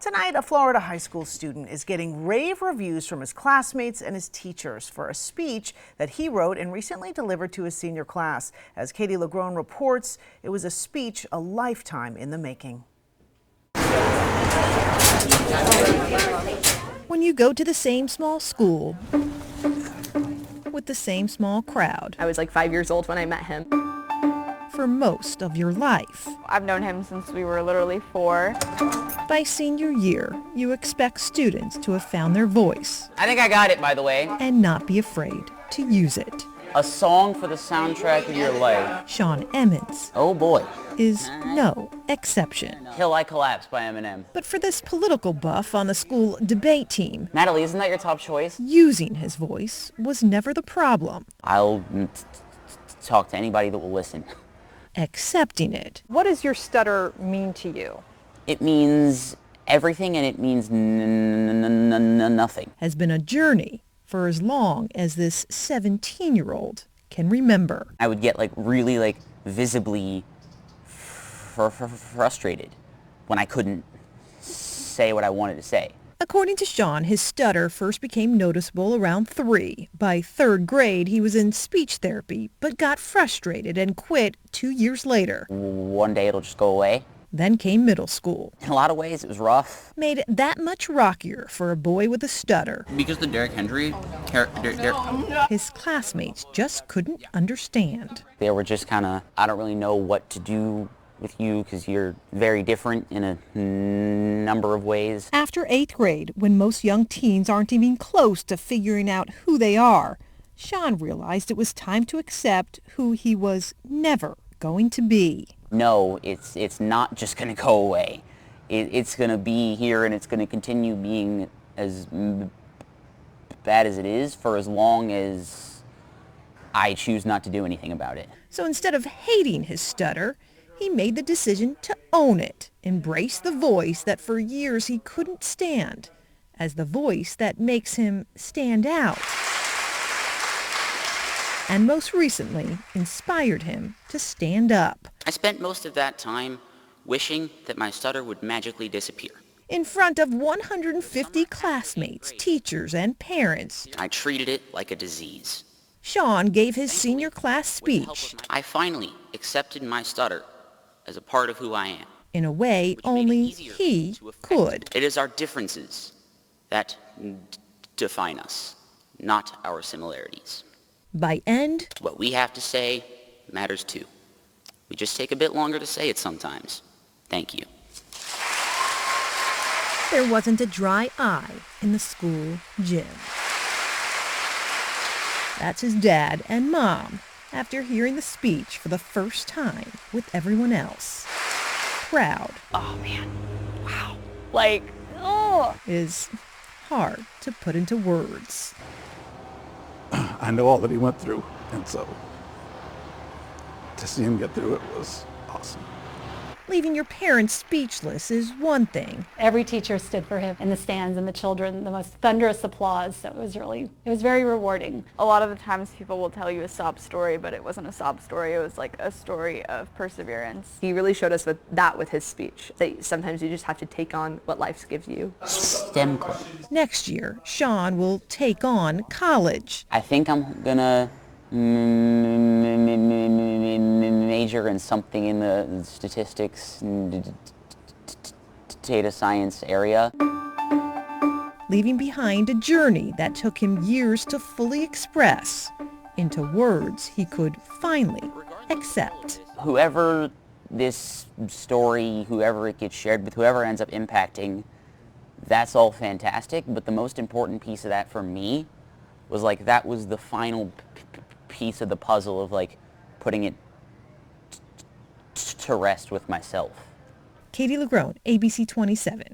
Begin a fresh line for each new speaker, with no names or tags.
Tonight, a Florida high school student is getting rave reviews from his classmates and his teachers for a speech that he wrote and recently delivered to his senior class. As Katie LaGrone reports, it was a speech a lifetime in the making.
When you go to the same small school with the same small crowd.
I was like 5 years old when I met him.
For most of your life.
I've known him since we were literally 4.
By senior year, you expect students to have found their voice.
I think I got it, by the way.
And not be afraid to use it.
A song for the soundtrack of your life.
Shawn Emmons.
Oh boy.
Is no exception.
Till I Collapse by Eminem.
But for this political buff on the school debate team,
Natalie, isn't that your top choice?
using his voice was never the problem.
I'll talk to anybody that will listen.
Accepting it.
What does your stutter mean to you?
It means everything and it means nothing.
Has been a journey for as long as this 17-year-old can remember.
I would get really visibly frustrated when I couldn't say what I wanted to say.
According to Shawn, his stutter first became noticeable around 3. By 3rd grade, he was in speech therapy, but got frustrated and quit 2 years later.
One day it'll just go away.
Then came middle school.
In a lot of ways, it was rough.
Made it that much rockier for a boy with a stutter.
Because the Derrick Henry
His classmates just couldn't understand.
They were just kind of, I don't really know what to do with you because you're very different in a number of ways.
After 8th grade, when most young teens aren't even close to figuring out who they are, Shawn realized it was time to accept who he was never going to be.
No, it's not just going to go away. It's going to be here and it's going to continue being as bad as it is for as long as I choose not to do anything about it.
So instead of hating his stutter, he made the decision to own it, embrace the voice that for years he couldn't stand, as the voice that makes him stand out. And most recently, inspired him to stand up.
I spent most of that time wishing that my stutter would magically disappear.
In front of 150 classmates, teachers, and parents,
I treated it like a disease.
Shawn gave his senior class speech.
I finally accepted my stutter as a part of who I am.
In a way only he could.
It is our differences that define us, not our similarities.
By end,
What we have to say matters too. We just take a bit longer to say it sometimes. Thank you.
there wasn't a dry eye in the school gym. That's his dad and mom after hearing the speech for the first time with everyone else. Proud.
Oh man, wow. Like, oh.
Is hard to put into words.
I know all that he went through, and so to see him get through it was awesome.
Leaving your parents speechless is one thing.
Every teacher stood for him in the stands, and the children, the most thunderous applause. So it was very rewarding.
A lot of the times people will tell you a sob story, but it wasn't a sob story. It was like a story of perseverance. He really showed us with his speech that sometimes you just have to take on what life gives you.
STEM club.
Next year, Shawn will take on college.
I think I'm gonna major in something in the statistics and data science area.
Leaving behind a journey that took him years to fully express into words he could finally accept.
Whoever this story, whoever it gets shared with, whoever ends up impacting, that's all fantastic, but the most important piece of that for me was that was the final piece of the puzzle of putting it to rest with myself.
Katie LaGrone, ABC 27.